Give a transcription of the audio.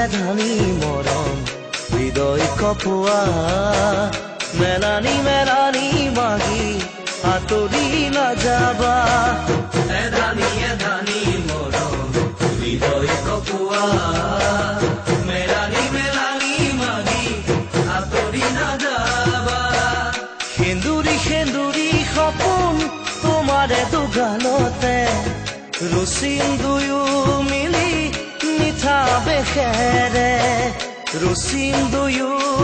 ধানি মৰম হৃদয় কপোৱা মেলানি মেলানি মাগি আঁতৰি নাযাবা ধানি মৰম হৃদয় কপোৱা মেলানি মেলানি মাগি আঁতৰি নাযাবা সেন্দুৰী সেন্দুৰী সপোন তোমাৰে দুগালতে ৰুচিম দুয়ো মিলি মিঠা বেখেৰে ৰুচিম দুয়ো